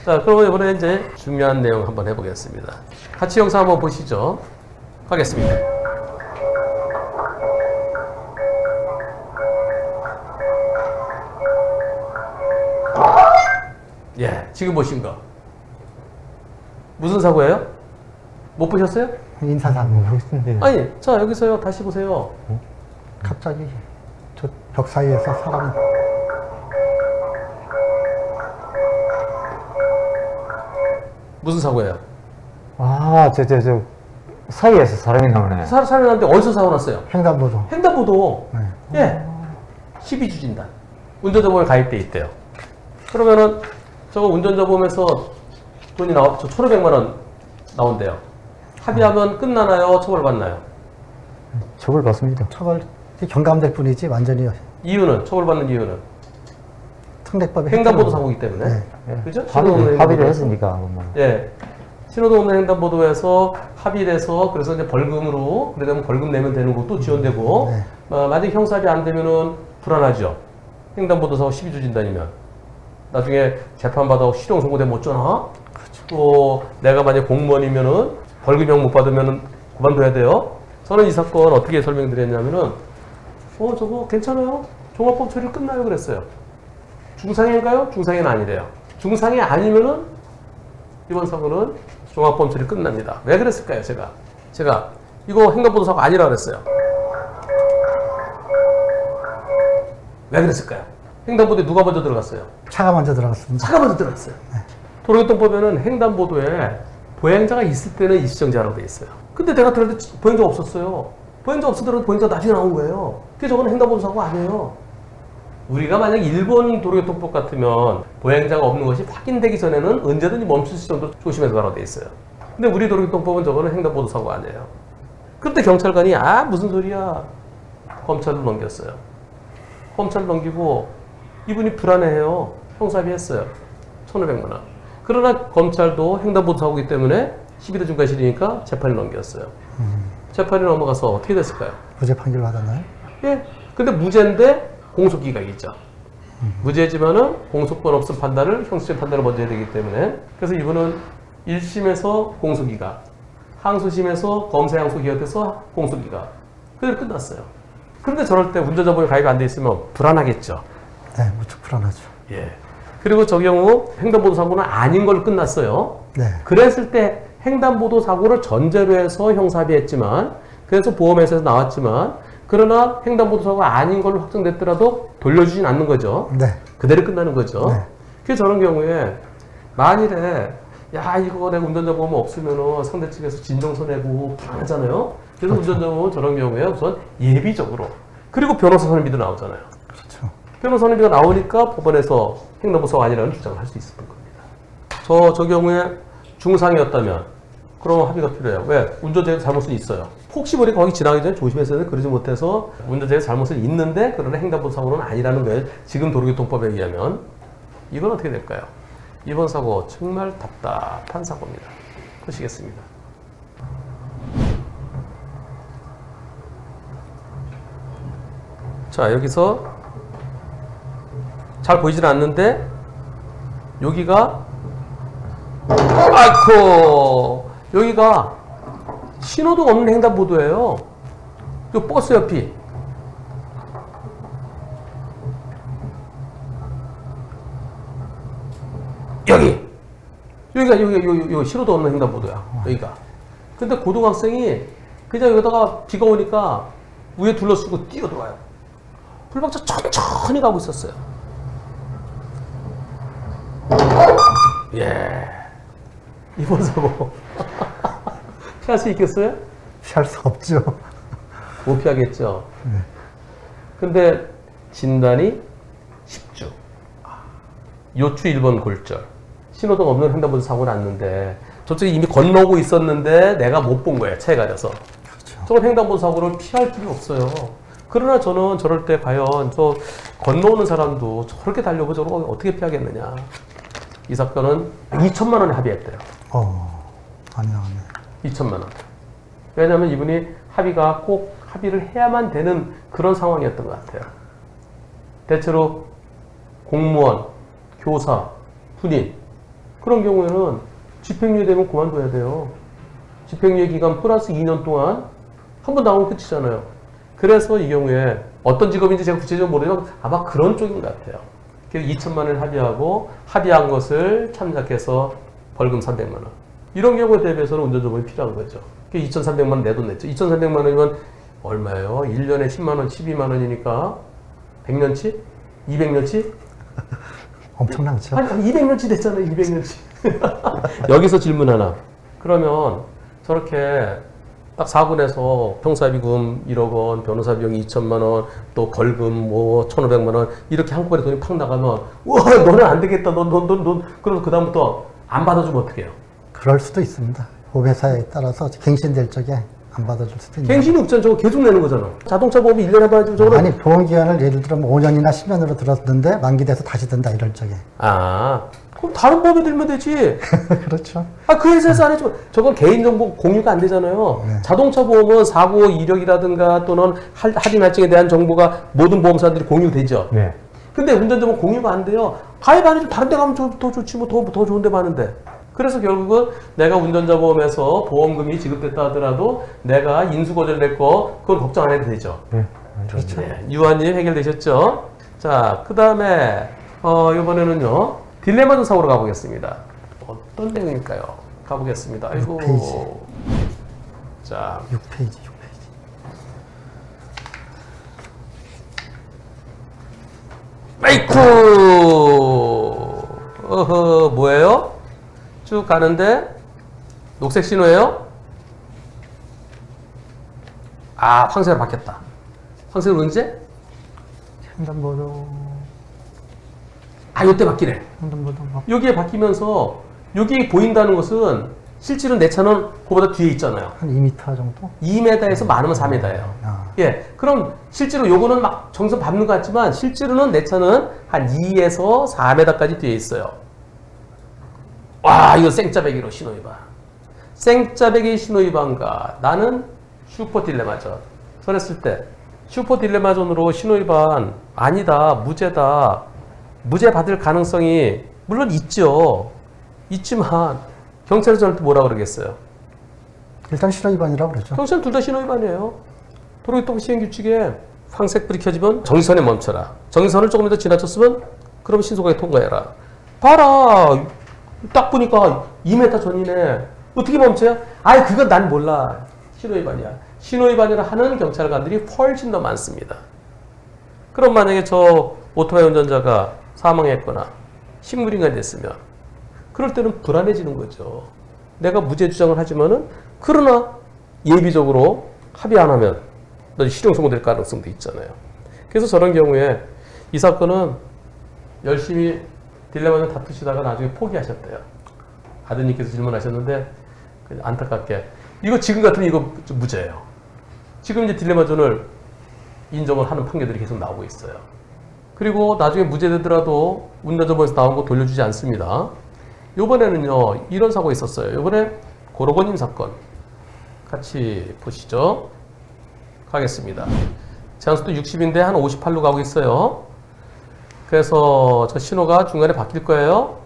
자, 그러면 이번에 이제 중요한 내용 한번 해보겠습니다. 같이 영상 한번 보시죠. 가겠습니다. 예, 지금 보신 거 무슨 사고예요? 못 보셨어요? 인사사고 보시는데 아니, 자 여기서요 다시 보세요. 갑자기 저 벽 사이에서 사람이 무슨 사고예요? 저 사이에서 사람이 나오네. 사람이 났는데 어디서 사고 났어요? 횡단보도. 횡단보도. 네. 예. 12주진단. 운전자 보험에 가입돼 있대요. 그러면은 저거 운전자 보험에서 돈이 나와, 저 1,500만 원 나온대요. 합의하면 끝나나요? 처벌받나요? 처벌받습니다. 처벌 경감될 뿐이지 완전히 이유는? 처벌받는 이유는? 특례법에 횡단보도 사고이기 때문에. 네. 예. 그죠? 합의를 했으니까. 뭐. 예. 신호등 없는 횡단보도에서 합의돼서 그래서 이제 벌금으로 그래 되면 벌금 내면 되는 것도 지원되고 네. 만약 형사합의 안 되면은 불안하죠. 횡단보도 사고 12주 진단이면 나중에 재판받아 실형 선고되면 어쩌나? 또 내가 만약 공무원이면은 벌금형 못 받으면은 그만둬야 돼요. 저는 이 사건 어떻게 설명드렸냐면은 저거 괜찮아요. 종합법 처리를 끝나요 그랬어요. 중상해인가요? 중상해는 아니래요. 중상해 아니면은 이번 사고는 종합법 처리 끝납니다. 왜 그랬을까요? 제가 이거 횡단보도 사고 아니라 그랬어요. 왜 그랬을까요? 횡단보도에 누가 먼저 들어갔어요? 차가 먼저 들어갔습니다. 차가 먼저 들어갔어요. 도로교통법에는 횡단보도에 보행자가 있을 때는 일시정지하라고 돼 있어요. 근데 내가 들었을 때 보행자가 없었어요. 보행자 없으더라도 보행자가 나중에 나온 거예요. 그게 저거는 횡단보도 사고 아니에요. 우리가 만약 일본 도로교통법 같으면 보행자가 없는 것이 확인되기 전에는 언제든지 멈출 수 정도 조심해서 가라고 돼 있어요. 근데 우리 도로교통법은 저거는 횡단보도 사고 아니에요. 그때 경찰관이 무슨 소리야. 검찰로 넘겼어요. 검찰로 넘기고 이분이 불안해해요. 형사합의했어요. 1,500만 원. 그러나 검찰도 횡단보도 사고이기 때문에 12대 중과실이니까 재판에 넘겼어요. 재판에 넘어가서 어떻게 됐을까요? 무죄 판결 받았나요? 예. 근데 무죄인데 공소기각이 있죠. 무죄지만은 공소권 없음 판단을 형사적 판단을 먼저 해야 되기 때문에 그래서 이분은 1심에서 공소기각, 항소심에서 검사 항소 기각돼서 공소기각 그대로 끝났어요. 그런데 저럴 때 운전자 보험에 가입이 안 돼 있으면 불안하겠죠. 네, 무척 불안하죠. 예. 그리고 저 경우 횡단보도 사고는 아닌 걸로 끝났어요. 네. 그랬을 때 횡단보도 사고를 전제로 해서 형사합의했지만 그래서 보험회사에서 나왔지만 그러나 횡단보도 사고가 아닌 걸로 확정됐더라도 돌려주진 않는 거죠. 네. 그대로 끝나는 거죠. 네. 그래서 저런 경우에 만일에 이거 내가 운전자 보험 없으면 상대 측에서 진정서내고 불안하잖아요. 그래서 그렇죠. 운전자 보험은 저런 경우에 우선 예비적으로 그리고 변호사 선임비도 나오잖아요. 그렇죠. 변호사 선임비가 나오니까 법원에서 횡단보도 사고 아니라는 주장을 할 수 있을 겁니다. 저 경우에 중상이었다면 그럼 합의가 필요해요. 왜? 운전자의 잘못은 있어요. 혹시 우리가 거기 지나가기 전에 조심했어야 돼 그러지 못해서 운전자의 잘못은 있는데 그러나 횡단보도 사고는 아니라는 거예요. 지금 도로교통법에 의하면. 이건 어떻게 될까요? 이번 사고 정말 답답한 사고입니다. 보시겠습니다. 자, 여기서 잘 보이진 않는데 여기가 아이코 여기가 신호등 없는 횡단보도예요. 이 버스 옆이 여기가 신호등 없는 횡단보도야. 여기가. 근데 고등학생이 그냥 여기다가 비가 오니까 위에 둘러쓰고 뛰어들어와요. 불박차 천천히 가고 있었어요. 예. 이번 사고 피할 수 있겠어요? 피할 수 없죠. 못 피하겠죠. 네. 근데 진단이 10주. 요추 1번 골절. 신호등 없는 횡단보도 사고 났는데 저쪽에 이미 건너고 있었는데 내가 못 본 거예요. 차에 가려서. 그렇죠. 저런 횡단보도 사고를 피할 필요 없어요. 그러나 저는 저럴 때 과연 저 건너오는 사람도 저렇게 달려고 저걸 어떻게 피하겠느냐. 이 사건은 2천만 원에 합의했대요. 많이 나왔네. 2천만 원. 왜냐하면 이분이 합의가 꼭 합의를 해야만 되는 그런 상황이었던 것 같아요. 대체로 공무원, 교사, 군인 그런 경우에는 집행유예 되면 그만둬야 돼요. 집행유예 기간 플러스 2년 동안 한 번 나오면 끝이잖아요. 그래서 이 경우에 어떤 직업인지 제가 구체적으로 모르지만 아마 그런 쪽인 것 같아요. 그래서 2천만 원을 합의하고 합의한 것을 참작해서 벌금 300만 원. 이런 경우에 대비해서는 운전조범이 필요한 거죠. 2,300만 원 내 돈 냈죠. 2,300만 원이면 얼마예요? 1년에 10만 원, 12만 원이니까 100년치? 200년치? 엄청나죠. 한 200년치 됐잖아요. 200년치. 여기서 질문 하나. 그러면 저렇게 딱 사고 내서 형사비금 1억 원, 변호사 비용 2천만 원, 또 벌금 뭐 1,500만 원 이렇게 한꺼번에 돈이 팍 나가면 와 너는 안 되겠다. 넌 그래서 그다음부터 안 받아주면 어떻게 해요? 그럴 수도 있습니다. 보험회사에 따라서 갱신될 적에 안 받아줄 수도 있는. 갱신이 없잖아. 저거 계속 내는 거잖아. 자동차 보험이 1년에 받아주면 저거는 아니 보험기간을 예를 들어 뭐 5년이나 10년으로 들었는데 만기돼서 다시 든다 이럴 적에. 그럼 다른 보험에 들면 되지. 그렇죠. 그 회사에서 안 해줘. 저건 개인정보 공유가 안 되잖아요. 네. 자동차 보험은 사고 이력이라든가 또는 할인 할증에 대한 정보가 모든 보험사들이 공유되죠. 네. 근데 운전자는 공유가 안 돼요. 가입 안 해도 다른 데 가면 더 좋지 뭐 더 좋은 데 많은데. 그래서 결국은 내가 운전자 보험에서 보험금이 지급됐다 하더라도 내가 인수거절 낼 거 그건 걱정 안 해도 되죠. 네. 그렇죠. 네, 유한님 해결되셨죠? 자, 그 다음에 이번에는요 딜레마 조사로 가보겠습니다. 어떤 내용일까요? 가보겠습니다. 아이고. 6페이지. 자, 6페이지. 아이쿠. 뭐예요? 쭉 가는데 녹색 신호예요? 황색으로 바뀌었다. 황색으로 언제? 횡단보도. 요때 바뀌네. 횡단보도 막. 여기에 바뀌면서 여기 보인다는 것은 실제로 내 차는 그보다 뒤에 있잖아요. 한 2m 정도? 2m에서 많으면 4m예요. 예, 그럼 실제로 요거는 막 정선 밟는 것 같지만 실제로는 내 차는 한 2에서 4m까지 뒤에 있어요. 와, 이거 생짜배기로 신호위반. 생짜배기 신호위반과 나는 슈퍼 딜레마전. 그랬을 때 슈퍼 딜레마전으로 신호위반 아니다, 무죄다. 무죄 받을 가능성이 물론 있죠. 있지만 경찰에서 저한테 뭐라 그러겠어요? 일단 신호위반이라고 그러죠. 경찰은 둘 다 신호위반이에요. 도로교통 시행규칙에 황색불이 켜지면 정지선에 멈춰라. 정지선을 조금 더 지나쳤으면 그럼 신속하게 통과해라. 봐라. 딱 보니까 2m 전이네. 어떻게 멈춰요? 그건 난 몰라. 신호위반이야. 신호위반이라 하는 경찰관들이 훨씬 더 많습니다. 그럼 만약에 저 오토바이 운전자가 사망했거나 식물인간이 됐으면 그럴 때는 불안해지는 거죠. 내가 무죄 주장을 하지만은 그러나 예비적으로 합의 안 하면 실형 선고될 가능성도 있잖아요. 그래서 저런 경우에 이 사건은 열심히 딜레마를 다투시다가 나중에 포기하셨대요. 아드님께서 질문하셨는데 안타깝게 이거 지금 같으면 이거 무죄예요. 지금 이제 딜레마전을 인정을 하는 판결들이 계속 나오고 있어요. 그리고 나중에 무죄되더라도 운전자본에서 나온 거 돌려주지 않습니다. 요번에는요 이런 사고 있었어요. 요번에 고로건님 사건 같이 보시죠. 가겠습니다. 제한속도 60인데 한 58로 가고 있어요. 그래서 저 신호가 중간에 바뀔 거예요.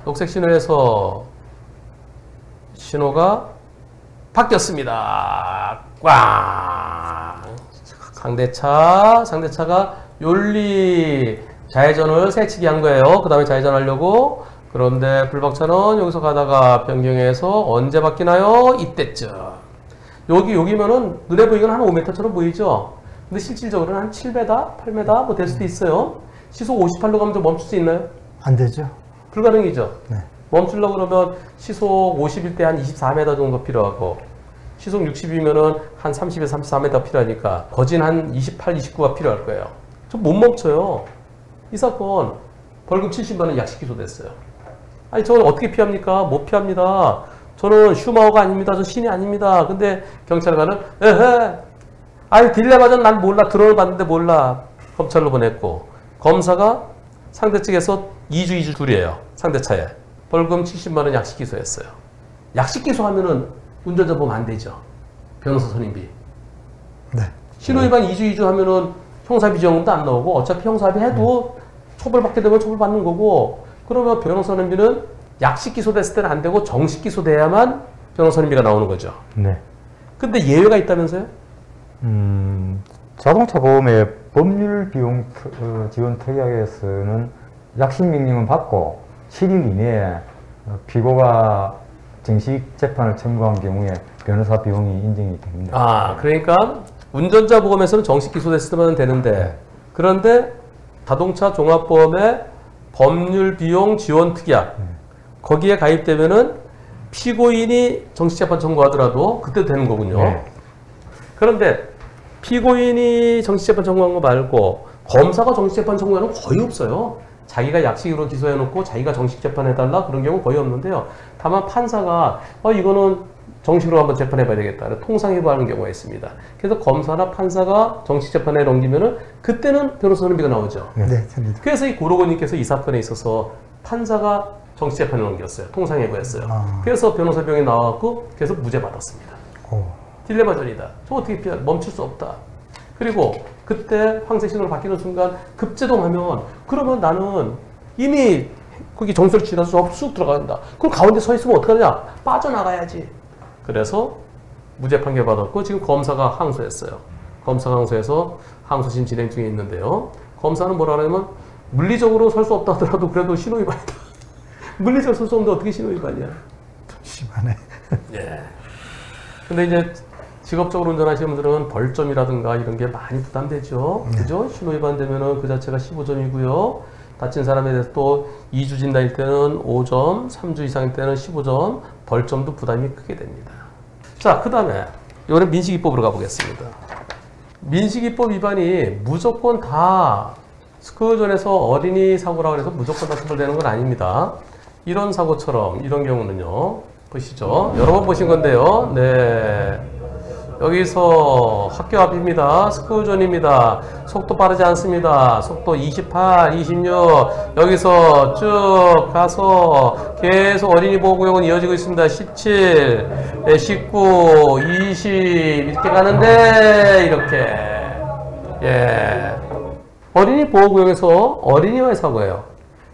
녹색 신호에서 신호가 바뀌었습니다. 꽝! 상대차가 윤리 좌회전을 새치기 한 거예요. 그 다음에 좌회전하려고. 그런데 불박차는 여기서 가다가 변경해서 언제 바뀌나요? 이때쯤. 여기면은 눈에 보이기는 한 5m처럼 보이죠? 근데 실질적으로는 한 7m, 8m 뭐 될 수도 있어요. 시속 58로 가면 좀 멈출 수 있나요? 안 되죠. 불가능이죠. 네. 멈추려고 그러면 시속 50일 때 한 24m 정도 필요하고 시속 60이면은 한 30에서 34m 필요하니까 거진 한 28, 29가 필요할 거예요. 좀 못 멈춰요. 이 사건 벌금 70만 원 약식 기소됐어요. 저는 어떻게 피합니까? 못 피합니다. 저는 슈마허가 아닙니다. 저 신이 아닙니다. 근데 경찰관은 딜레마전 난 몰라. 드론을 봤는데 몰라. 검찰로 보냈고 검사가 상대 측에서 2주 둘이에요. 상대차에. 벌금 70만 원 약식 기소했어요. 약식 기소하면은 운전자 보면 안 되죠. 변호사 선임비. 네. 신호위반 2주 하면은 형사비지원금도 안 나오고 어차피 형사비 해도 처벌받게 되면 처벌받는 거고 그러면 변호사 선임비는 약식 기소됐을 때는 안 되고 정식 기소돼야만 변호사 선임비가 나오는 거죠. 네. 근데 예외가 있다면서요? 자동차 보험의 법률 비용 지원 특약에서는 약식 명령은 받고 7일 이내에 피고가 정식 재판을 청구한 경우에 변호사 비용이 인정이 됩니다. 아, 그러니까 운전자 보험에서는 정식 기소됐을 때만 되는데, 그런데 자동차 종합보험의 법률 비용 지원 특약 거기에 가입되면은 피고인이 정식 재판 청구하더라도 그때 되는 거군요. 네. 그런데 피고인이 정식 재판 청구한 거 말고 검사가 정식 재판 청구하는 거 거의 없어요. 자기가 약식으로 기소해놓고 자기가 정식 재판해달라 그런 경우 거의 없는데요. 다만 판사가 이거는 정식으로 한번 재판해봐야 되겠다. 통상해부하는 경우가 있습니다. 그래서 검사나 판사가 정식 재판에 넘기면은 그때는 변호사 선임비가 나오죠. 네, 됩니다. 그래서 이 고로고님께서 이 사건에 있어서 판사가 정식 재판에 넘겼어요. 통상해부했어요. 그래서 변호사 비용이 나왔고 그래서 무죄 받았습니다. 딜레마전이다. 저 어떻게 멈출 수 없다. 그리고 그때 황새 신호를 바뀌는 순간 급제동하면 그러면 나는 이미 거기 정수를 지나서 쑥 들어간다. 그럼 가운데 서 있으면 어떡하냐? 빠져나가야지. 그래서 무죄 판결 받았고 지금 검사가 항소했어요. 검사가 항소해서 항소심 진행 중에 있는데요. 검사는 뭐라 하냐면 물리적으로 설 수 없다 하더라도 그래도 신호위반이다. 물리적으로 설 수 없는데 어떻게 신호위반이야? 심하네. 예. 근데 이제 직업적으로 운전하시는 분들은 벌점이라든가 이런 게 많이 부담되죠. 그죠? 신호위반 되면은 그 자체가 15점이고요. 다친 사람에 대해서 또 2주 진단일 때는 5점, 3주 이상일 때는 15점, 벌점도 부담이 크게 됩니다. 자, 그 다음에 이번에 민식이법으로 가보겠습니다. 민식이법 위반이 무조건 다 스크전에서 어린이 사고라고 해서 무조건 다 처벌되는 건 아닙니다. 이런 사고처럼 이런 경우는요. 보시죠. 여러 번 보신 건데요. 네. 여기서 학교 앞입니다. 스크존입니다. 속도 빠르지 않습니다. 속도 28, 26. 여기서 쭉 가서 계속 어린이 보호구역은 이어지고 있습니다. 17, 19, 20 이렇게 가는데 이렇게 예 어린이 보호구역에서 어린이와의 사고예요.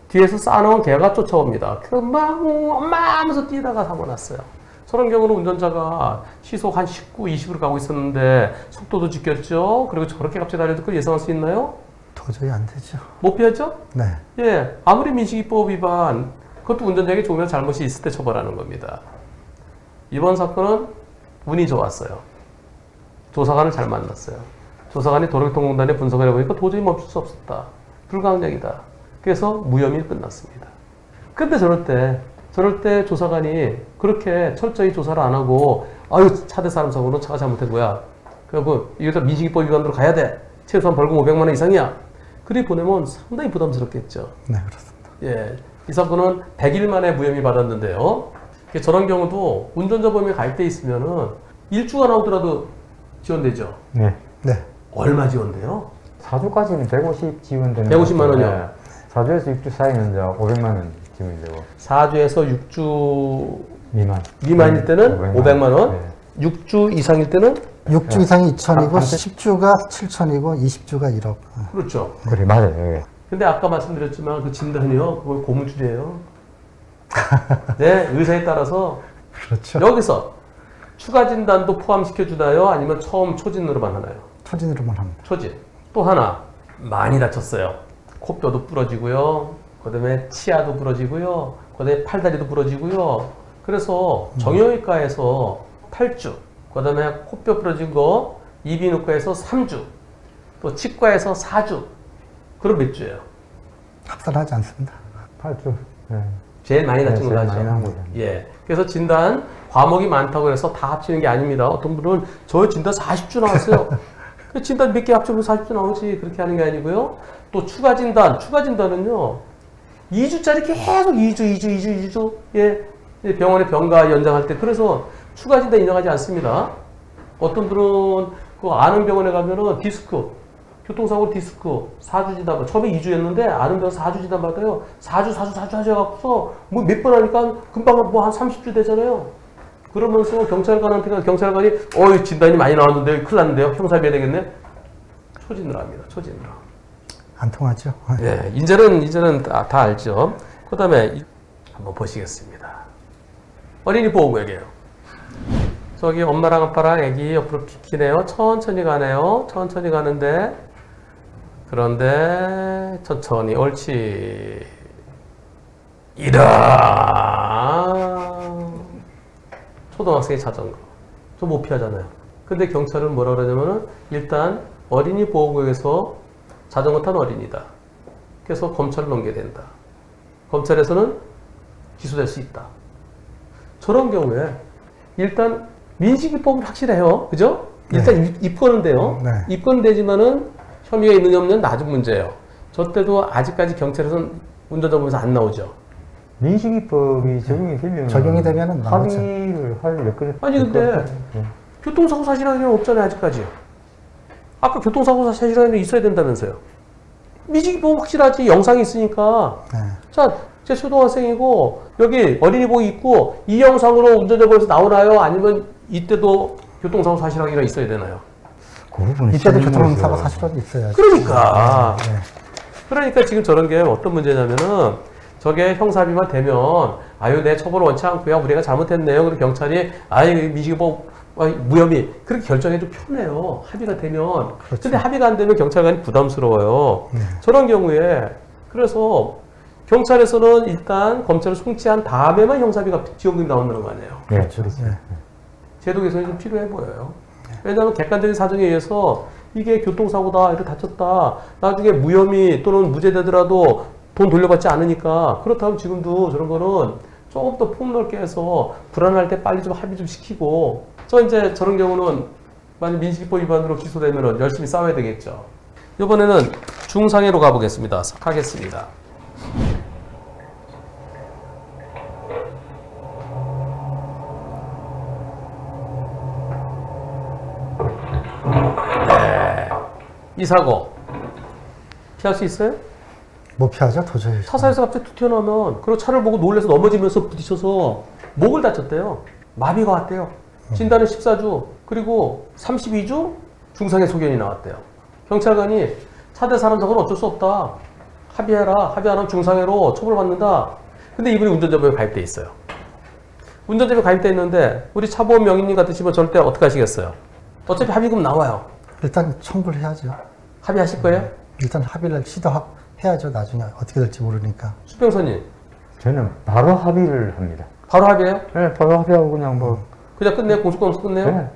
뒤에서 싸놓은 개가 쫓아옵니다. 그래서 막 엄마 하면서 뛰다가 사고 났어요. 저런 경우는 운전자가 시속 한 19, 20으로 가고 있었는데 속도도 지켰죠. 그리고 저렇게 갑자기 달려들 걸 예상할 수 있나요? 도저히 안 되죠. 못 피하죠? 네. 예, 아무리 민식이법 위반, 그것도 운전자에게 조금이라도 잘못이 있을 때 처벌하는 겁니다. 이번 사건은 운이 좋았어요. 조사관을 잘 만났어요. 조사관이 도로교통공단에 분석을 해보니까 도저히 멈출 수 없었다. 불가항력이다. 그래서 무혐의 끝났습니다. 근데 저럴 때 조사관이 그렇게 철저히 조사를 안 하고 아유 차대 사람 사고는 차가 잘못된 거야. 그리고 이거 민식이법 위반으로 가야 돼. 최소한 벌금 500만 원 이상이야. 그리 보내면 상당히 부담스럽겠죠. 네, 그렇습니다. 예, 이 사건은 100일 만에 무혐의 받았는데요. 저런 경우도 운전자 범위에 갈 때 있으면은 일주가 나오더라도 지원되죠. 네. 네. 얼마 지원돼요? 4주까지는 150 지원되는 150만 원이요? 네. 4주에서 6주 사이는 이제 500만 원 지원이 되고 4주에서 6주 미만일 때는 500만 원, 네. 6주 이상일 때는 6주 이상이 2천이고 10주가 7천이고 20주가 1억. 그렇죠. 그래 맞아요. 예. 근데 아까 말씀드렸지만 그 진단이요, 그걸 고무줄이에요. 네, 의사에 따라서 그렇죠. 여기서 추가 진단도 포함시켜 주나요? 아니면 처음 초진으로만 하나요? 초진으로만 합니다. 초진. 또 하나 많이 다쳤어요. 코뼈도 부러지고요. 그다음에 치아도 부러지고요. 그다음에 팔다리도 부러지고요. 그래서 정형외과에서 8주, 그다음에 코뼈 부러진 거 이비인후과에서 3주, 또 치과에서 4주. 그럼 몇 주예요? 합산하지 않습니다. 8주. 네. 제일 많이 다친 제일 거 많이 나온 하죠. 거죠. 예. 그래서 진단 과목이 많다고 해서 다 합치는 게 아닙니다. 어떤 분은 저 진단 40주 나왔어요. 그 진단 몇 개 합치면 40주 나오지. 그렇게 하는 게 아니고요. 또 추가 진단은요. 2주짜리 계속 2주. 예. 병원에 병가 연장할 때. 그래서 추가 진단 인정하지 않습니다. 어떤 분은 그 아는 병원에 가면은 교통사고 디스크 4주 진단, 처음에 2주였는데 아는 병원 4주 진단 받아요. 4주 해갖고서 뭐 몇 번 하니까 금방 뭐 한 30주 되잖아요. 그러면서 경찰관이 진단이 많이 나왔는데 큰일 났는데요. 형사비해야 되겠네. 초진으로 합니다. 초진으로. 안 통하죠. 예, 이제는 다 알죠. 그 다음에 한번 보시겠습니다. 어린이 보호구역이에요. 저기 엄마랑 아빠랑 애기 옆으로 비키네요. 천천히 가네요. 천천히 가는데 그런데 천천히 옳지. 초등학생이 자전거. 저 못 피하잖아요. 근데 경찰은 뭐라 그러냐면은 일단 어린이 보호구역에서 자전거 탄 어린이다. 그래서 검찰을 넘겨야 된다. 검찰에서는 기소될 수 있다. 저런 경우에 일단 민식이법은 확실해요. 그죠? 일단 네. 입건은 돼요. 네. 입건은 되지만은 혐의가 있느냐 없느냐는 나중 문제예요. 저 때도 아직까지 경찰에서는 운전자 보면서 안 나오죠. 민식이법이 적용이 되면 나오죠. 합의를 할 여건이 아니 근데 교통사고 사실 확인은 없잖아요. 아직까지. 아까 교통사고 사실 확인은 있어야 된다면서요. 민식이법은 확실하지. 영상이 있으니까. 네. 자, 제 초등학생이고 여기 어린이 보기 있고 이 영상으로 운전자 보면서 나오나요? 아니면 이때도 교통사고 사실 확인이 있어야 되나요? 그 부분이 이때도 교통사고 사실은 있어야죠. 그러니까. 네. 그러니까 지금 저런 게 어떤 문제냐면은 저게 형사비만 되면 아유 내 처벌 원치 않고요. 우리가 잘못했네요. 그리고 경찰이 아유 민식이법 무혐의 그렇게 결정해도 편해요. 합의가 되면. 그렇죠. 근데 합의가 안 되면 경찰관이 부담스러워요. 네. 저런 경우에 그래서 경찰에서는 일단 검찰을 송치한 다음에만 형사비가 지원금이 나온다는 거 아니에요. 네, 그렇죠. 그렇죠. 네. 제도 개선이 좀 필요해 보여요. 왜냐하면 객관적인 사정에 의해서 이게 교통사고다, 이렇게 다쳤다, 나중에 무혐의 또는 무죄되더라도 돈 돌려받지 않으니까 그렇다면 지금도 저런 거는 조금 더 폭넓게 해서 불안할 때 빨리 좀 합의 좀 시키고 이제 저런 경우는 만약 민식이법 위반으로 기소되면 열심히 싸워야 되겠죠. 이번에는 중상해로 가보겠습니다. 가겠습니다. 이 사고 피할 수 있어요? 못 피하죠, 도저히. 차사에서 갑자기 툭 튀어나오면 그리고 차를 보고 놀래서 넘어지면서 부딪혀서 목을 다쳤대요. 마비가 왔대요. 진단은 14주 그리고 32주 중상해 소견이 나왔대요. 경찰관이 차대 사람 사고는 어쩔 수 없다. 합의해라. 합의 안 하면 중상해로 처벌받는다. 근데 이분이 운전자보험에 가입돼 있어요. 운전자보험에 가입돼 있는데 우리 차보험 명의님 같으시면 절대 어떻게 하시겠어요? 어차피 합의금 나와요. 일단 청구를 해야죠. 합의하실 거예요? 일단 합의를 시도해야죠. 나중에 어떻게 될지 모르니까. 수평선님 저는 바로 합의를 합니다. 바로 합의해요? 네, 바로 합의하고 그냥 그냥 끝내요? 공소권에서 끝내요? 네.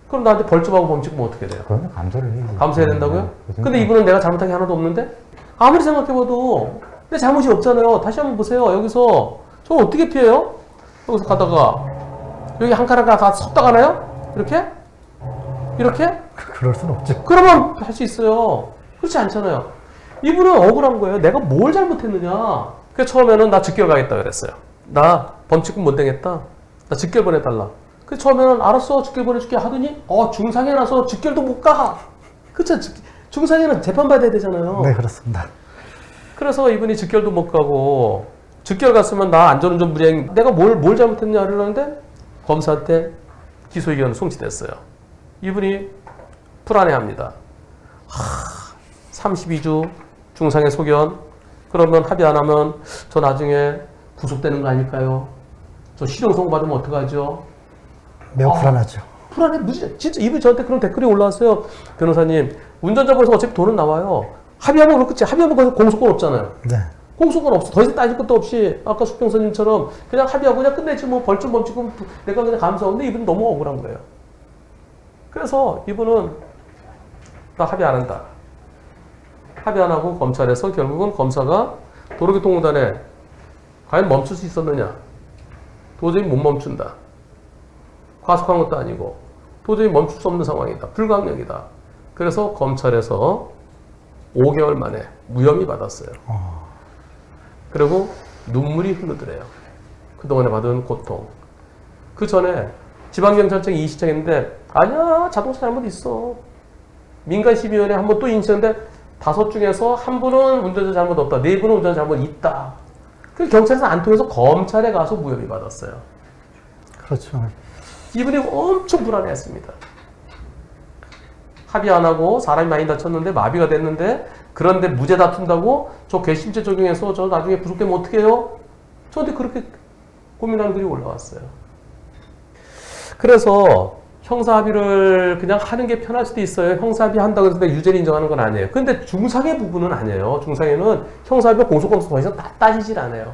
그럼 나한테 벌점하고 범칙금 어떻게 돼요? 그러면 감사를 해야지. 감수해야 된다고요? 네, 근데 이분은 내가 잘못한 게 하나도 없는데? 아무리 생각해봐도 내 잘못이 없잖아요. 다시 한번 보세요. 여기서 저 어떻게 피해요? 여기서 가다가 여기 한 칸 한 칸 다 섰다 가나요? 이렇게? 이렇게? 그럴 순 없죠. 그러면 할 수 있어요. 그렇지 않잖아요. 이분은 억울한 거예요. 내가 뭘 잘못했느냐. 그래서 처음에는 나 즉결 가겠다 그랬어요. 나 범칙금 못 내겠다. 나 즉결 보내달라. 그래서 처음에는 알았어 즉결 보내줄게 하더니 중상해 나서 즉결도 못 가. 그쵸? 중상해는 재판받아야 되잖아요. 네, 그렇습니다. 그래서 이분이 즉결도 못 가고 즉결 갔으면 나 안전운전 불이행 내가 뭘 잘못했냐 그러는데 검사한테 기소 의견 송치됐어요. 이분이 불안해합니다. 32주 중상해 소견 그러면 합의 안 하면 저 나중에 구속되는 거 아닐까요? 저 실형선고 받으면 어떡하죠? 매우 불안하죠. 불안해 무지 진짜 이분이 저한테 그런 댓글이 올라왔어요. 변호사님 운전자 벌서 어차피 돈은 나와요. 합의하면 그렇겠지. 합의하면 거기서 공소권 없잖아요. 네. 공소권 없어. 더 이상 따질 것도 없이 아까 수평선님처럼 그냥 합의하고 그냥 끝내지 뭐 벌점 범칙금 내가 그냥 감수하고 근데 이분은 너무 억울한 거예요. 그래서 이분은 나 합의 안 한다. 합의 안 하고 검찰에서 결국은 검사가 도로교통공단에 과연 멈출 수 있었느냐. 도저히 못 멈춘다. 과속한 것도 아니고 도저히 멈출 수 없는 상황이다. 불가항력이다. 그래서 검찰에서 5개월 만에 무혐의 받았어요. 그리고 눈물이 흐르더래요. 그동안에 받은 고통. 그 전에 지방경찰청이 이의 신청했는데 아니야 자동차 잘못 있어. 민간심의위원회 한 번 또 인치했는데 5 중에서 1분은 운전자 잘못 없다. 4분은 운전자 잘못 있다. 그 경찰에서 안 통해서 검찰에 가서 무혐의 받았어요. 그렇죠. 이분이 엄청 불안해했습니다. 합의 안 하고 사람이 많이 다쳤는데 마비가 됐는데 그런데 무죄 다툰다고 저 괘씸죄 적용해서 저 나중에 구속되면 어떻게 해요? 저한테 그렇게 고민하는 글이 올라왔어요. 그래서 형사합의를 그냥 하는 게 편할 수도 있어요. 형사합의 한다고 해서 유죄를 인정하는 건 아니에요. 근데 중상해 부분은 아니에요. 중상해는 형사합의와 공소권에서 더 이상 따지질 않아요.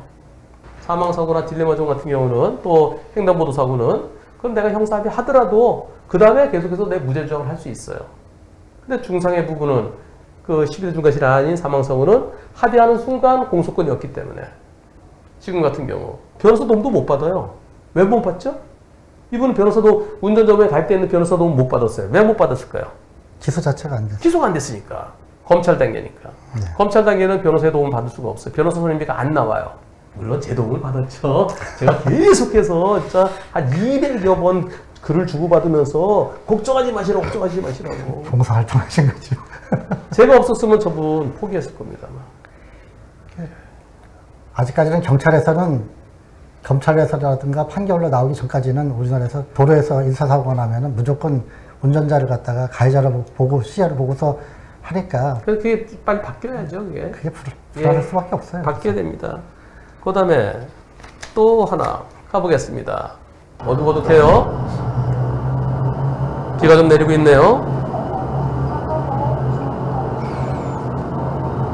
사망사고나 딜레마종 같은 경우는 또 횡단보도사고는 그럼 내가 형사합의 하더라도 그 다음에 계속해서 내 무죄 주장을 할 수 있어요. 근데 중상해 부분은 그 12대 중과실이 아닌 사망사고는 합의하는 순간 공소권이었기 때문에 지금 같은 경우 변호사 도움도 못 받아요. 왜 못 받죠? 이분은 변호사도 운전자범에 가입되어 있는 변호사 도움 못 받았어요. 왜 못 받았을까요? 기소 자체가 안 됐어요. 기소가 안 됐으니까. 검찰 단계니까. 네. 검찰 단계는 변호사의 도움을 받을 수가 없어요. 변호사 선임비가 안 나와요. 물론 제 도움을 받았죠. 제가 계속해서 진짜 한 200여 번 글을 주고받으면서 걱정하지 마시라고 걱정하지 마시라고. 봉사활동 하신 거죠. 제가 없었으면 저분 포기했을 겁니다만. 아직까지는 검찰에서라든가 판결로 나오기 전까지는 우리나라에서 도로에서 인사사고가 나면은 무조건 운전자를 갖다가 가해자를 보고 시야를 보고서 하니까 그래서 그게 빨리 바뀌어야죠. 그게 불안할 수밖에 없어요. 바뀌어야 됩니다. 그 다음에 또 하나 가보겠습니다. 어둑어둑해요. 비가 좀 내리고 있네요.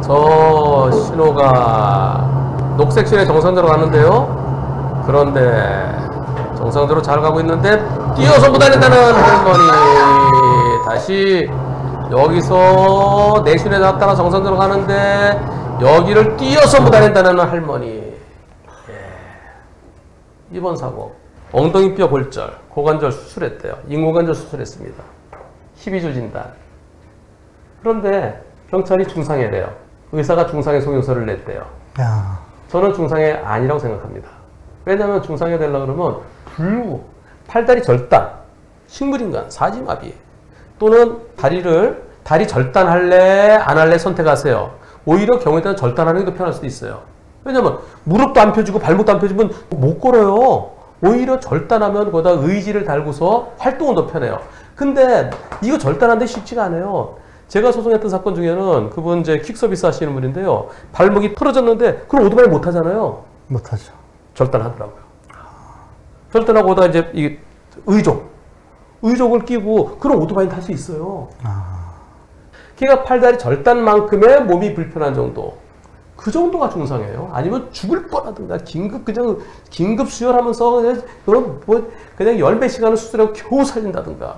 저 신호가 녹색 신호에 정상적으로 가는데요. 그런데 정상적으로 잘 가고 있는데 뛰어서 못 다닌다는 할머니. 다시 여기서 내 신호에 따라 정상적으로 가는데 여기를 뛰어서 못 다닌다는 할머니. 이번 사고 엉덩이뼈 골절, 고관절 수술했대요. 인공관절 수술했습니다. 12주 진단. 그런데 경찰이 중상해래요. 의사가 중상해 소견서를 냈대요. 야. 저는 중상해 아니라고 생각합니다. 왜냐하면 중상해 되려고 그러면 불구, 팔다리 절단, 식물인간, 사지마비 또는 다리 절단할래 안 할래 선택하세요. 오히려 경우에 따라 절단하는 게 더 편할 수도 있어요. 왜냐면 무릎도 안 펴지고 발목도 안 펴지면 못 걸어요. 오히려 절단하면 거기다 의지를 달고서 활동은 더 편해요. 근데 이거 절단하는데 쉽지가 않아요. 제가 소송했던 사건 중에는 그분 이제 퀵서비스 하시는 분인데요. 발목이 틀어졌는데 그럼 오토바이 못 하잖아요. 못하죠. 절단하더라고요. 절단하고 거기다 이제 이 의족을 끼고 그럼 오토바이는 탈 수 있어요. 걔가 팔다리 절단만큼의 몸이 불편한 정도. 그 정도가 중상이에요. 아니면 죽을 뻔하든가 긴급 수혈하면서 그냥 열몇 시간을 수술하고 겨우 살린다든가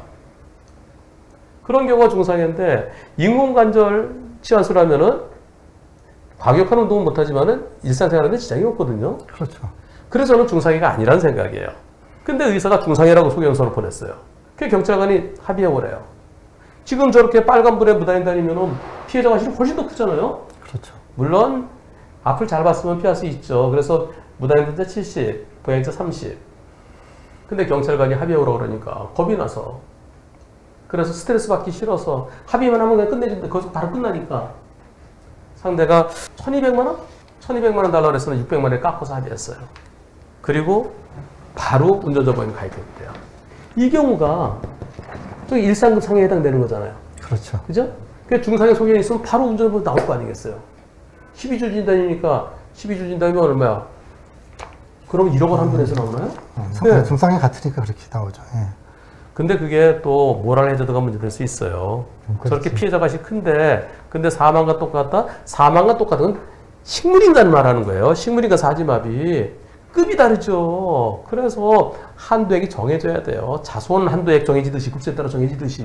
그런 경우가 중상인데 인공관절 치환술하면은 과격한 운동은 못하지만은 일상생활하는데 지장이 없거든요. 그렇죠. 그래서 저는 중상해가 아니라는 생각이에요. 근데 의사가 중상해라고 소견서를 보냈어요. 그 경찰관이 합의해보래요. 지금 저렇게 빨간불에 무단히 다니면은 피해자 과실이 훨씬 더 크잖아요. 그렇죠. 물론 앞을 잘 봤으면 피할 수 있죠. 그래서 무단횡단자 70, 보행자 30. 근데 경찰관이 합의하라고 그러니까 겁이 나서 그래서 스트레스 받기 싫어서 합의만 하면 그냥 끝내준다. 거기서 바로 끝나니까 상대가 1200만 원? 1200만 원 달라고 해서 600만 원에 깎아서 합의했어요. 그리고 바로 운전자 보험 가입했대요. 이 경우가 저기 일상급 상해에 해당되는 거잖아요. 그렇죠. 그죠? 그 중상해 소견이 있으면 바로 운전자 보험 나올 거 아니겠어요. 12주 진단이니까 12주 진단이면 얼마야? 그럼 1억 원 한 분에서 나오나요? 네. 중상해 같으니까 그렇게 나오죠. 예. 근데 그게 또 모랄 해저드가 문제될 수 있어요. 저렇게 피해자 값이 큰데 근데 사망과 똑같다? 사망과 똑같은 건 식물인간 말하는 거예요. 식물인간 사지마비. 급이 다르죠. 그래서 한도액이 정해져야 돼요. 자손 한도액 정해지듯이 급수에 따라 정해지듯이.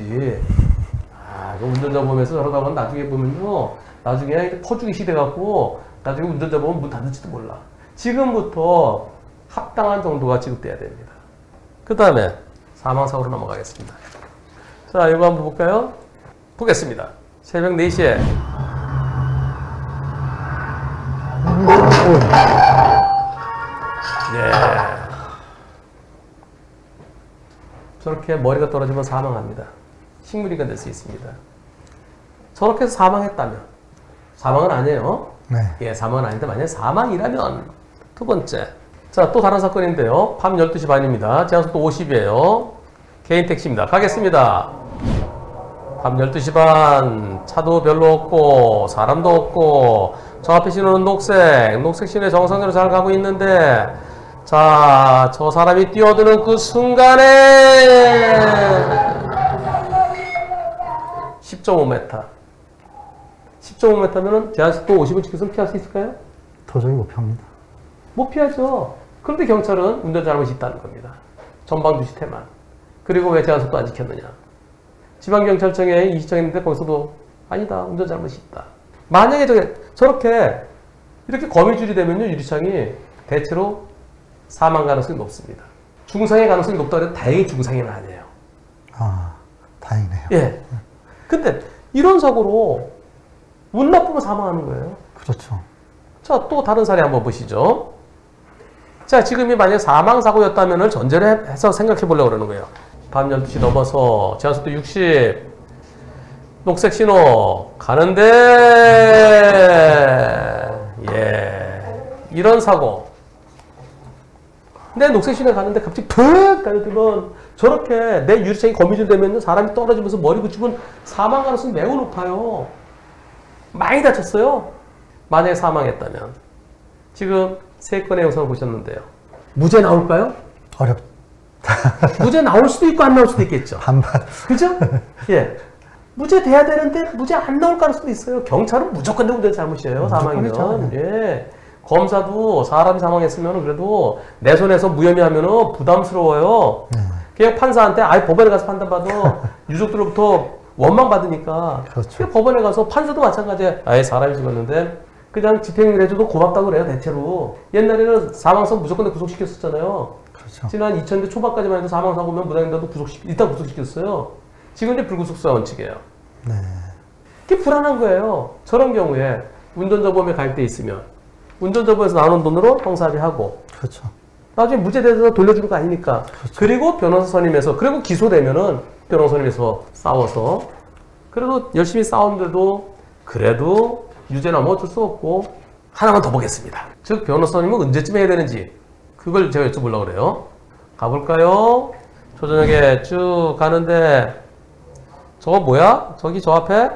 그 운전자 보험에서 저러다 보면 나중에 보면요. 나중에 퍼주기 시대갖고 나중에 운전자 보험 문 닫을지도 몰라. 지금부터 합당한 정도가 지급돼야 됩니다. 그 다음에 사망사고로 넘어가겠습니다. 자, 이거 한번 볼까요? 보겠습니다. 새벽 4시에 저렇게 머리가 떨어지면 사망합니다. 식물인간 될 수 있습니다. 저렇게 해서 사망했다면 사망은 아니에요. 네. 예, 사망은 아닌데 만약에 사망이라면 두 번째. 자, 또 다른 사건인데요. 밤 12시 반입니다. 제한속도 50이에요. 개인 택시입니다. 가겠습니다. 밤 12시 반 차도 별로 없고 사람도 없고 저 앞에 신호는 녹색 신호에 정상적으로 잘 가고 있는데 자, 저 사람이 뛰어드는 그 순간에 10.5m 10.5m면은 제한속도 50을 지켜서 피할 수 있을까요? 도저히 못 펴니다. 못 피하죠. 그런데 경찰은 운전 잘못이 있다는 겁니다. 전방 주시 태만. 그리고 왜 제한속도 안 지켰느냐. 지방경찰청에 이시청했는데 거기서도 아니다. 운전 잘못이 있다. 만약에 저렇게 이렇게 거미줄이 되면요. 유리창이 대체로 사망 가능성이 높습니다. 중상의 가능성이 높다고 해도 다행히 중상은 아니에요. 아, 다행이네요. 예. 근데 이런 사고로 운 나쁘면 사망하는 거예요. 그렇죠. 자, 또 다른 사례 한번 보시죠. 자, 지금이 만약 사망사고였다면 전제를 해서 생각해 보려고 그러는 거예요. 밤 12시 넘어서 제한속도 60, 녹색 신호 가는데, 이런 사고. 내 녹색 신호에 가는데 갑자기 푹 달려들면 저렇게 내 유리창이 거미줄 되면 사람이 떨어지면서 머리 붙이면 사망 가능성이 매우 높아요. 많이 다쳤어요. 만약에 사망했다면. 지금 3건의 영상을 보셨는데요. 무죄 나올까요? 어렵다. 무죄 나올 수도 있고 안 나올 수도 있겠죠. 반반. 그죠? 예. 무죄 돼야 되는데 무죄 안 나올 가능성도 있어요. 경찰은 무조건 운전 잘못이에요. 사망이면. 예. 검사도 사람이 사망했으면 그래도 내 손에서 무혐의하면 부담스러워요. 그냥 판사한테 아예 법원에 가서 판단받아 유족들로부터 원망받으니까. 그렇죠. 법원에 가서 판사도 마찬가지예요. 아예 사람이 죽었는데 그냥 집행을 해줘도 고맙다고 그래요. 대체로. 옛날에는 사망사고 무조건 구속시켰었잖아요. 그렇죠. 지난 2000년대 초반까지만 해도 사망사고면 무단횡단도 일단 구속시켰어요. 지금 이제 불구속사 원칙이에요. 네. 그게 불안한 거예요. 저런 경우에 운전자보험에 가입돼 있으면 운전자보험에서 나오는 돈으로 형사합의하고 그렇죠. 나중에 무죄돼서 돌려주는 거 아니니까. 그렇죠. 그리고 변호사 선임해서 그리고 기소되면은 변호사 선임해서 싸워서 그래도 열심히 싸웠는데도 그래도 유죄나면 어쩔 수 없고 하나만 더 보겠습니다. 즉 변호사 선임은 언제쯤 해야 되는지 그걸 제가 여쭤보려고 그래요. 가볼까요? 초저녁에 쭉 가는데 저거 뭐야? 저기 저 앞에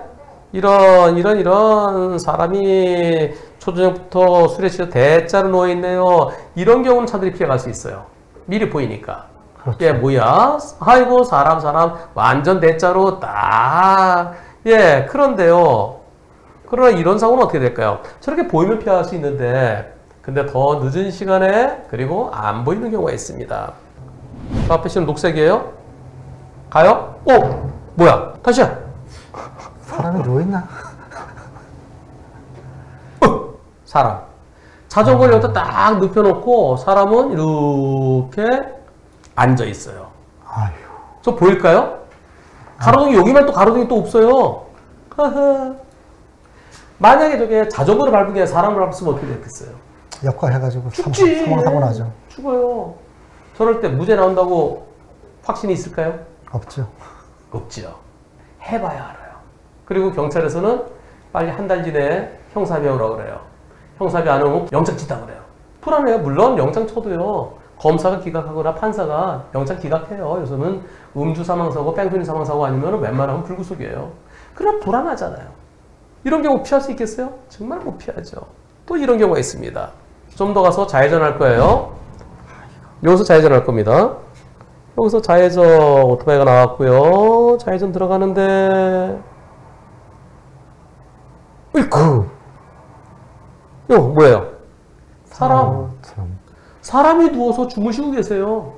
이런 사람이 초저녁부터 술에 취해 대자로 누워있네요. 이런 경우는 차들이 피해갈 수 있어요. 미리 보이니까. 그렇죠. 예, 뭐야? 아이고, 사람, 완전 대자로 딱. 예, 그런데요. 그러나 이런 사고는 어떻게 될까요? 저렇게 보이면 피할 수 있는데, 근데 더 늦은 시간에, 그리고 안 보이는 경우가 있습니다. 저 앞에 씨는 녹색이에요? 가요? 오! 뭐야? 다시야! 사람이 누워있나? 사람. 자전거를 여기다 딱 눕혀놓고 사람은 이렇게 앉아 있어요. 아휴. 저 보일까요? 가로등이 여기만 또 가로등이 또 없어요. 만약에 저게 자전거를 밟은 게 사람을 밟았으면 어떻게 됐겠어요? 역과해가지고 죽지. 사고 나죠. 죽어요. 저럴 때 무죄 나온다고 확신이 있을까요? 없죠. 없지요. 해봐야 알아요. 그리고 경찰에서는 빨리 한 달 이내에 형사합의 오라고 그래요. 형사합의 안 오면 영장 치다 그래요. 불안해요. 물론 영장 쳐도요. 검사가 기각하거나 판사가 영장 기각해요. 요즘은 음주 사망사고, 뺑소니 사망사고 아니면 웬만하면 불구속이에요. 그럼 불안하잖아요. 이런 경우 피할 수 있겠어요? 정말 못 피하죠. 또 이런 경우가 있습니다. 좀 더 가서 좌회전할 거예요. 여기서 좌회전할 겁니다. 여기서 좌회전 오토바이가 나왔고요. 좌회전 들어가는데 으이쿠! 이거 뭐예요? 사람. 사람이 누워서 주무시고 계세요.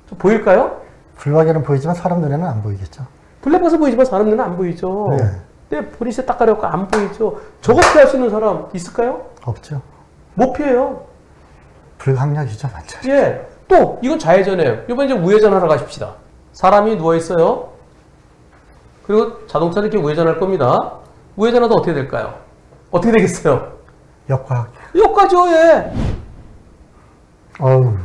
저 보일까요? 불박에는 보이지만 사람 눈에는 안 보이겠죠. 블랙박스 보이지만 사람 눈에는 안 보이죠. 네. 근데 보리색 딱 가려고 안 보이죠. 저거 피할 수 있는 사람 있을까요? 없죠. 못 피해요. 불강력이죠, 완전히. 예. 또 이건 좌회전이에요. 이번 이제 우회전 하러 가십시다. 사람이 누워 있어요. 그리고 자동차를 이렇게 우회전할 겁니다. 우회전하다 어떻게 될까요? 어떻게 되겠어요? 역과. 여기까지요, 예. 어우.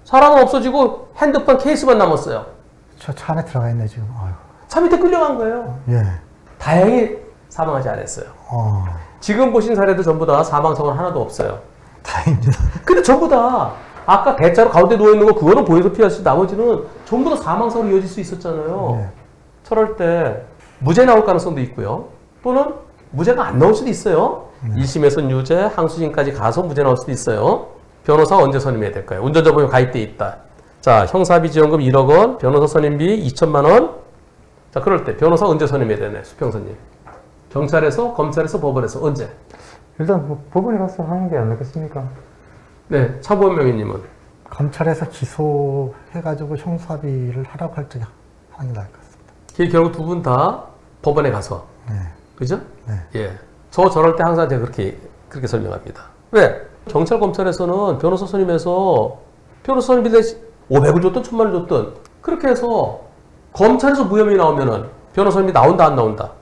사람은 없어지고 핸드폰 케이스만 남았어요. 저 차 안에 들어가 있네, 지금. 어휴. 차 밑에 끌려간 거예요. 예. 다행히 사망하지 않았어요. 지금 보신 사례도 전부 다 사망사고는 하나도 없어요. 다행입니다. 근데 전부 다 아까 대자로 가운데 누워있는 거 그거는 보여서 피할 수 나머지는 전부 다 사망사고로 이어질 수 있었잖아요. 네. 저럴 때 무죄 나올 가능성도 있고요. 또는 무죄가 안 나올 수도 있어요. 1심에서 유죄, 항소심까지 가서 무죄 나올 수도 있어요. 변호사 언제 선임해야 될까요? 운전자 보험 가입돼 있다. 자, 형사비 지원금 1억 원, 변호사 선임비 2천만 원. 자, 그럴 때 변호사 언제 선임해야 되나요? 수평선님. 경찰에서, 검찰에서, 법원에서 언제? 일단 뭐 법원에 가서 하는 게 아니겠습니까? 네, 차보험 명의님은 검찰에서 기소해가지고 형사비를 하라고 할 때 하는 게 나을 것 같습니다. 결국 두 분 다 법원에 가서. 네. 그죠? 네. 예. 저럴 때 항상 제가 그렇게 설명합니다. 왜? 경찰, 검찰에서는 변호사 선임해서 변호사 선임비 500을 줬든 1000만을 줬든 그렇게 해서 검찰에서 무혐의 나오면은 변호사 선임비 나온다, 안 나온다?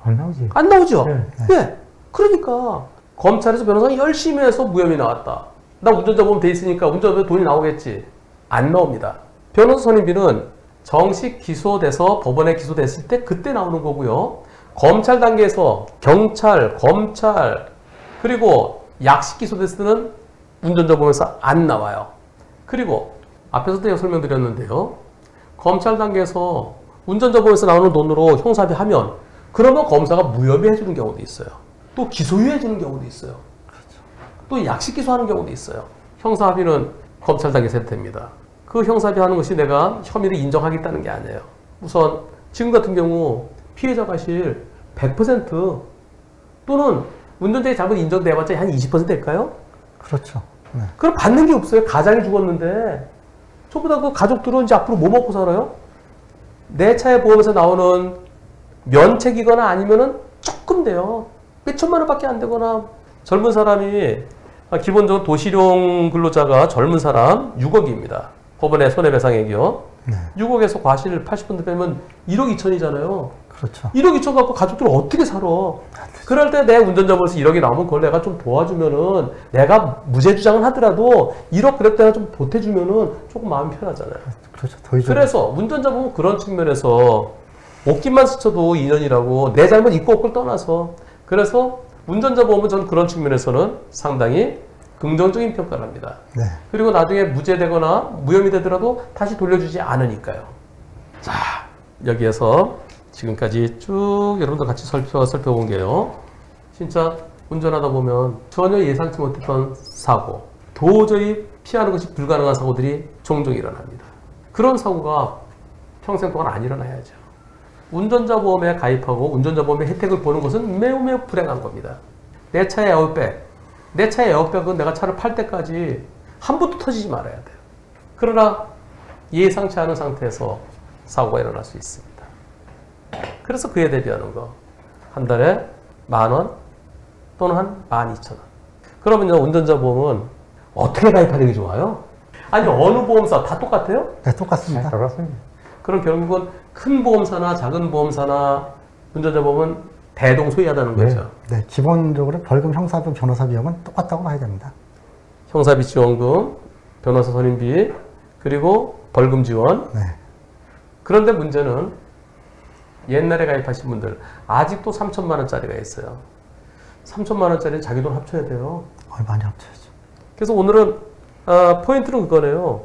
안 나오지. 안 나오죠? 네. 예. 그러니까 검찰에서 변호사 열심히 해서 무혐의 나왔다. 나 운전자 보험 돼 있으니까 운전자 돈이 나오겠지. 안 나옵니다. 변호사 선임비는 정식 기소돼서 법원에 기소됐을 때 그때 나오는 거고요. 검찰 단계에서 경찰, 검찰 그리고 약식 기소됐을 때는 운전자 보험에서 안 나와요. 그리고 앞에서도 제가 설명드렸는데요. 검찰 단계에서 운전자 보험에서 나오는 돈으로 형사비 하면 그러면 검사가 무혐의 해주는 경우도 있어요. 또 기소유예 주는 경우도 있어요. 또 약식 기소하는 경우도 있어요. 형사합의는 검찰 단계에서 됩니다. 그 형사합의 하는 것이 내가 혐의를 인정하겠다는 게 아니에요. 우선 지금 같은 경우 피해자 과실 100% 또는 운전자의 잘못 인정돼봤자 한 20% 될까요? 그렇죠. 네. 그럼 받는 게 없어요. 가장이 죽었는데 전부 다 그 가족들은 이제 앞으로 뭐 먹고 살아요? 내 차의 보험에서 나오는 면책이거나 아니면은 조금 돼요. 몇 천만 원밖에 안 되거나 젊은 사람이 기본적으로 도시령 근로자가 젊은 사람 6억입니다. 법원의 손해배상액이요. 네. 6억에서 과실 80% 빼면 1억 2천이잖아요. 그렇죠. 1억 2천 갖고 가족들 어떻게 살아? 그럴 때 내 운전자 벌써 1억이 나오면 그걸 내가 좀 도와주면은 내가 무죄 주장을 하더라도 1억 그랬다가 좀 보태주면은 조금 마음이 편하잖아요. 그렇죠. 도의적. 그래서 운전자 보면 그런 측면에서 옷깃만 스쳐도 2년이라고 내 잘못 있고 없고를 떠나서 그래서 운전자 보험은 저는 그런 측면에서는 상당히 긍정적인 평가를 합니다. 네. 그리고 나중에 무죄되거나 무혐의 되더라도 다시 돌려주지 않으니까요. 자, 여기에서 지금까지 쭉 여러분들 같이 살펴본 게요. 진짜 운전하다 보면 전혀 예상치 못했던 사고, 도저히 피하는 것이 불가능한 사고들이 종종 일어납니다. 그런 사고가 평생 동안 안 일어나야죠. 운전자 보험에 가입하고 운전자 보험의 혜택을 보는 것은 매우 매우 불행한 겁니다. 내 차의 에어백, 내 차의 에어백은 내가 차를 팔 때까지 한 번도 터지지 말아야 돼요. 그러나 예상치 않은 상태에서 사고가 일어날 수 있습니다. 그래서 그에 대비하는 거 한 달에 10,000원 또는 한 12,000원. 그러면요 운전자 보험은 어떻게 가입하는 게 좋아요? 아니 어느 보험사 다 똑같아요? 네, 똑같습니다. 네, 똑같습니다. 그럼 결국은 큰 보험사나 작은 보험사나 운전자 보험은 대동소이하다는 거죠. 네, 기본적으로 벌금, 형사비, 변호사 비용은 똑같다고 봐야 됩니다. 형사비 지원금, 변호사 선임비, 그리고 벌금 지원. 네. 그런데 문제는 옛날에 가입하신 분들 아직도 3천만 원짜리가 있어요. 3천만 원짜리는 자기 돈 합쳐야 돼요. 많이 합쳐야죠. 그래서 오늘은 포인트는 그거네요.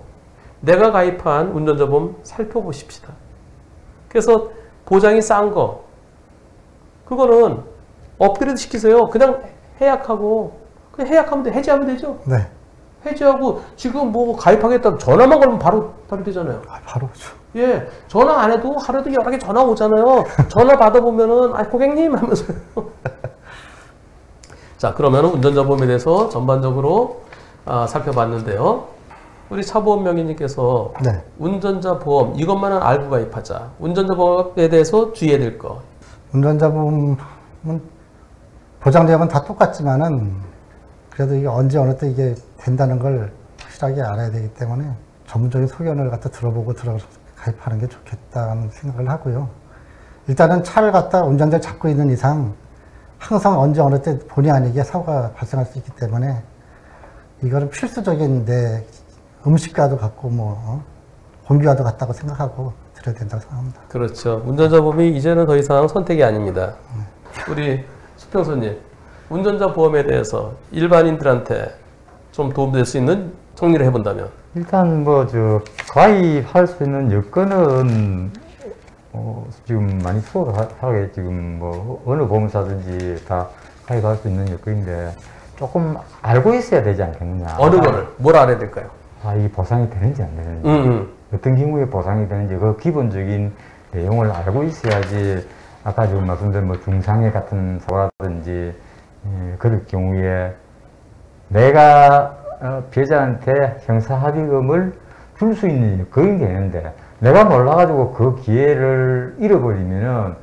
내가 가입한 운전자 보험 살펴보십시다. 그래서 보장이 싼 거 그거는 업그레이드 시키세요. 그냥 해약하고 그냥 해약하면 돼. 해지하면 되죠. 네. 해지하고 지금 뭐 가입하겠다고 전화만 걸면 바로 되잖아요. 바로 오죠. 예, 전화 안 해도 하루에도 여러 개 전화 오잖아요. 전화 받아보면은 고객님 하면서요. 자, 그러면 운전자 보험에 대해서 전반적으로 살펴봤는데요. 우리 차보험 명의님께서 네. 운전자 보험 이것만은 알고 가입하자. 운전자 보험에 대해서 주의해야 될 거. 운전자 보험은 보장 내역은 다 똑같지만은 그래도 이게 언제 어느 때 이게 된다는 걸 확실하게 알아야 되기 때문에 전문적인 소견을 갖다 들어보고 가입하는 게 좋겠다는 생각을 하고요. 일단은 차를 갖다 운전자를 잡고 있는 이상 항상 언제 어느 때 본의 아니게 사고가 발생할 수 있기 때문에 이거는 필수적인 내 음식과도 같고 공기와도 같다고 생각하고 들어야 된다고 생각합니다. 그렇죠. 운전자 보험이 이제는 더 이상 선택이 아닙니다. 우리 수평선님, 운전자 보험에 대해서 일반인들한테 좀 도움될 수 있는 정리를 해본다면? 일단 가입할 수 있는 여건은 지금 많이 수월하게 지금 뭐 어느 보험사든지 다 가입할 수 있는 여건인데 조금 알고 있어야 되지 않겠느냐. 어느 거를? 뭘 알아야 될까요? 이 보상이 되는지 안 되는지. 어떤 경우에 보상이 되는지 그 기본적인 내용을 알고 있어야지 아까 지금 말씀드린 뭐 중상해 같은 사고라든지 그럴 경우에 내가 피해자한테 형사합의금을 줄 수 있는 그런 게 있는데 내가 몰라가지고 그 기회를 잃어버리면은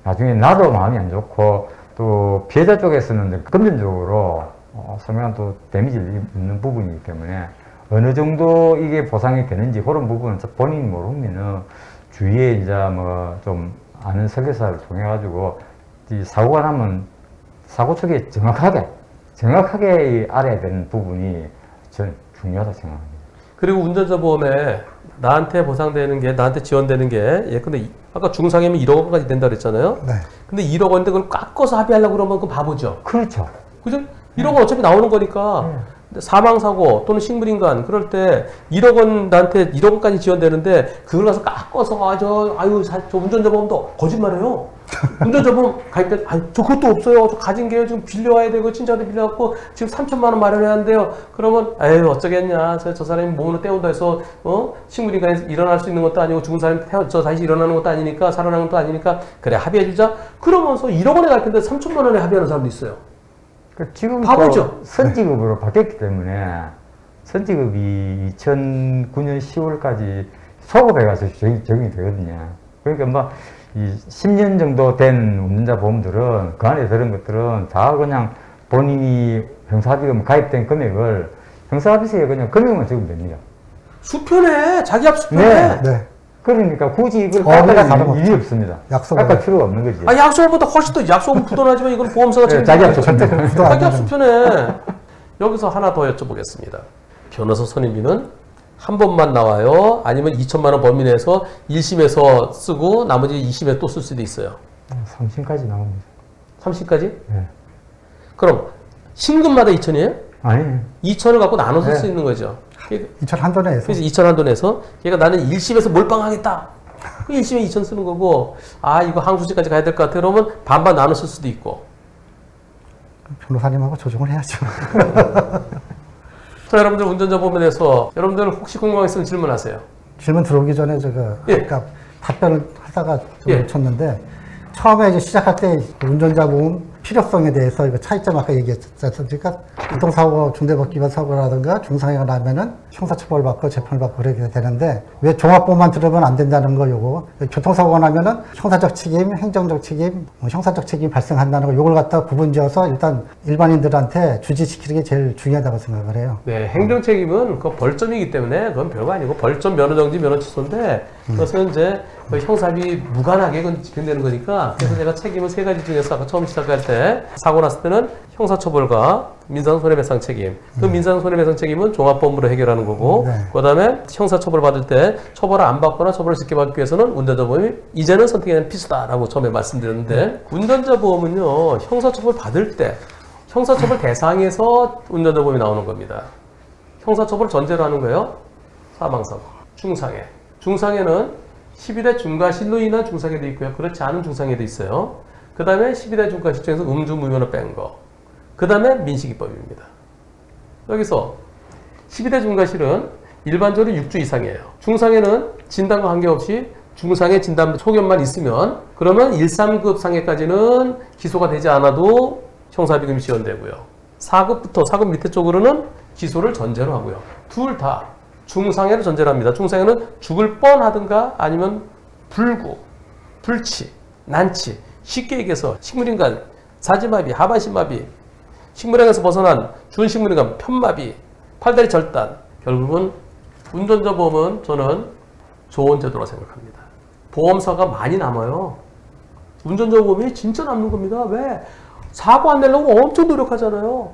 나중에 나도 마음이 안 좋고 또 피해자 쪽에서는 금전적으로 상당한 또 데미지를 입는 부분이기 때문에 어느 정도 이게 보상이 되는지 그런 부분은 본인이 모르면은 주위에 이제 뭐 좀 아는 설계사를 통해 가지고 이 사고가 나면 사고 쪽에 정확하게 알아야 되는 부분이 저는 중요하다고 생각합니다. 그리고 운전자 보험에 나한테 보상되는 게, 나한테 지원되는 게, 예컨대 아까 중상이면 1억 원까지 된다 그랬잖아요. 네. 근데 1억 원인데 그걸 깎아서 합의하려고 그러면 그건 바보죠. 그렇죠. 그죠? 1억 원 어차피 나오는 거니까. 근데 사망사고 또는 식물인간 그럴 때 1억 원 나한테 1억 원까지 지원되는데 그걸 가서 깎아서 저 운전자 보험도 거짓말해요. 운전자 보험 가입돼 저 그것도 없어요. 저 가진 게 지금 빌려와야 되고 친구한테 빌려갖고 지금 3천만 원 마련해야 한대요. 그러면 에휴 어쩌겠냐. 저 사람이 몸으로 때운다 해서 식물인간에서 일어날 수 있는 것도 아니고 죽은 사람이 저 다시 일어나는 것도 아니니까 살아나는 것도 아니니까 그래 합의해주자. 그러면서 1억 원에 가입했는데 3천만 원에 합의하는 사람도 있어요. 지금 바보죠. 선지급으로 바뀌었기 때문에 선지급이 2009년 10월까지 소급해 가서 적용이 되거든요. 그러니까 뭐 이 10년 정도 된 운전자 보험들은 그 안에 들은 것들은 다 그냥 본인이 형사합의금 가입된 금액을 형사합의서에 그냥 금액만 적으면 됩니다. 수표네. 자기 앞 수표네. 네. 그러니까 굳이 이걸 어디가 깎을 일이 없습니다. 깎을 필요가 없는 거지. 약속보다 훨씬 더 약속은 부도나지만 이건 보험사가 네, 자기 앞 절대 수표입니다. 부도 안 자기 앞 되는. 수표네. 여기서 하나 더 여쭤보겠습니다. 변호사 선임비는 한 번만 나와요? 아니면 2천만 원 범위 내에서 1심에서 쓰고 나머지 2심에 또 쓸 수도 있어요? 3심까지 나옵니다. 3심까지? 네. 그럼 신금마다 2천이에요? 아니. 2천을 갖고 나눠 쓸 네. 수 있는 거죠. 2천 한도내에서. 그래서 2천 한도 내서 그러니까 나는 1심에서 몰빵하겠다. 그 1심에 2천 쓰는 거고 이거 항소심까지 가야 될 것 같아. 그러면 반반 나눠 쓸 수도 있고. 변호사님하고 조정을 해야죠. 자, 여러분들 운전자 보험에 대해서 여러분들 혹시 궁금한 게 있으면 질문하세요. 질문 들어오기 전에 제가 예. 아까 답변을 하다가 좀 예. 놓쳤는데 처음에 이제 시작할 때 운전자 보험 필요성에 대해서 이거 차이점 아까 얘기했었죠. 그러니까 교통사고, 중대법기관 사고라든가 중상해가 나면은 형사처벌 받고 재판을 받고 그렇게 되는데 왜 종합보험만 들으면 안 된다는 거 요거 교통사고가 나면은 형사적 책임, 행정적 책임, 형사적 책임이 발생한다는 거 요걸 갖다 구분지어서 일단 일반인들한테 주지시키는 게 제일 중요하다고 생각을 해요. 네, 행정 책임은 그 벌점이기 때문에 그건 별거 아니고 벌점, 면허정지, 면허취소인데 그것은 이제 그 형사비 무관하게 그건 집행되는 거니까 그래서 제가 책임은 세 가지 중에서 아까 처음 시작할 때 사고 났을 때는 형사처벌과 민사손해배상 책임. 그 민사손해배상 책임은 종합보험으로 해결하는 거고 네. 그 다음에 형사처벌 받을 때 처벌을 안 받거나 처벌을 적게 받기 위해서는 운전자 보험이 이제는 선택이 아니라 필수다라고 처음에 말씀드렸는데 운전자 보험은요 형사처벌 받을 때 형사처벌 대상에서 운전자 보험이 나오는 겁니다. 형사처벌 전제로 하는 거예요. 사망사고, 중상해. 중상해는 12대 중과실로 인한 중상해도 있고요. 그렇지 않은 중상해도 있어요. 그 다음에 12대 중과실 중에서 음주 무면허 뺀 거. 그 다음에 민식이법입니다. 여기서 12대 중과실은 일반적으로 6주 이상이에요. 중상해는 진단과 관계없이 중상해 진단 소견만 있으면 그러면 1, 3급 상해까지는 기소가 되지 않아도 형사비금이 지원되고요. 4급부터 4급 밑에 쪽으로는 기소를 전제로 하고요. 둘 다 중상해를 전제로 합니다. 중상해는 죽을 뻔하든가 아니면 불구, 불치, 난치 쉽게 얘기해서 식물인간, 사지마비, 하반신마비 식물인간에서 벗어난 준식물인간, 편마비, 팔다리 절단 결국은 운전자 보험은 저는 좋은 제도라 생각합니다. 보험사가 많이 남아요. 운전자 보험이 진짜 남는 겁니다. 왜? 사고 안 내려고 엄청 노력하잖아요.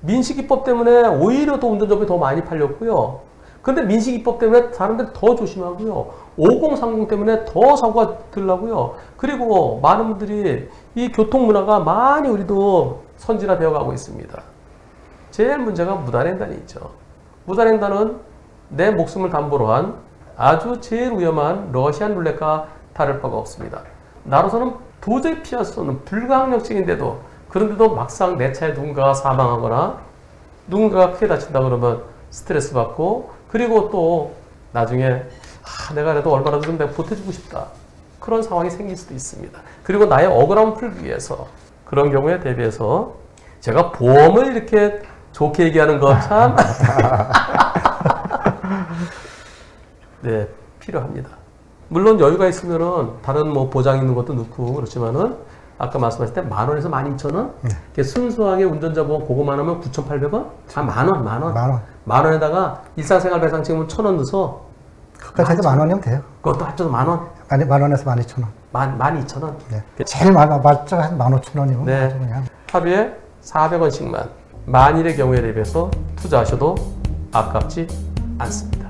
민식이법 때문에 오히려 더 운전자 보험이 더 많이 팔렸고요. 근데 민식이법 때문에 사람들이 더 조심하고요. 5030 때문에 더 사고가 들라고요. 그리고 많은 분들이 이 교통문화가 많이 우리도 선진화되어 가고 있습니다. 제일 문제가 무단횡단이 있죠. 무단횡단은 내 목숨을 담보로 한 아주 제일 위험한 러시안 룰렛과 다를 바가 없습니다. 나로서는 도저히 피할 수 없는 불가항력증인데도 그런데도 막상 내 차에 누군가가 사망하거나 누군가가 크게 다친다 그러면 스트레스 받고 그리고 또 나중에 내가 그래도 얼마라도 좀 내가 보태주고 싶다. 그런 상황이 생길 수도 있습니다. 그리고 나의 억울함을 풀기 위해서 그런 경우에 대비해서 제가 보험을 이렇게 좋게 얘기하는 거 참 네, 필요합니다. 물론 여유가 있으면은 다른 뭐 보장 있는 것도 넣고 그렇지만은 아까 말씀하실 때 10,000원에서 12,000원? 이렇게 순수하게 운전자 보험 그거만 하면 9,800원? 아, 만 원에다가 일상생활 배상책임은 1,000원 넣어서 그까지 해도 10,000원이면 돼요. 그것도 합쳐서 10,000원? 아니, 10,000원에서 12,000원. 12,000원? 네. 제일 맞죠? 한 15,000원이면. 네. 그냥. 합의에 400원씩만 만일의 경우에 대비해서 투자하셔도 아깝지 않습니다.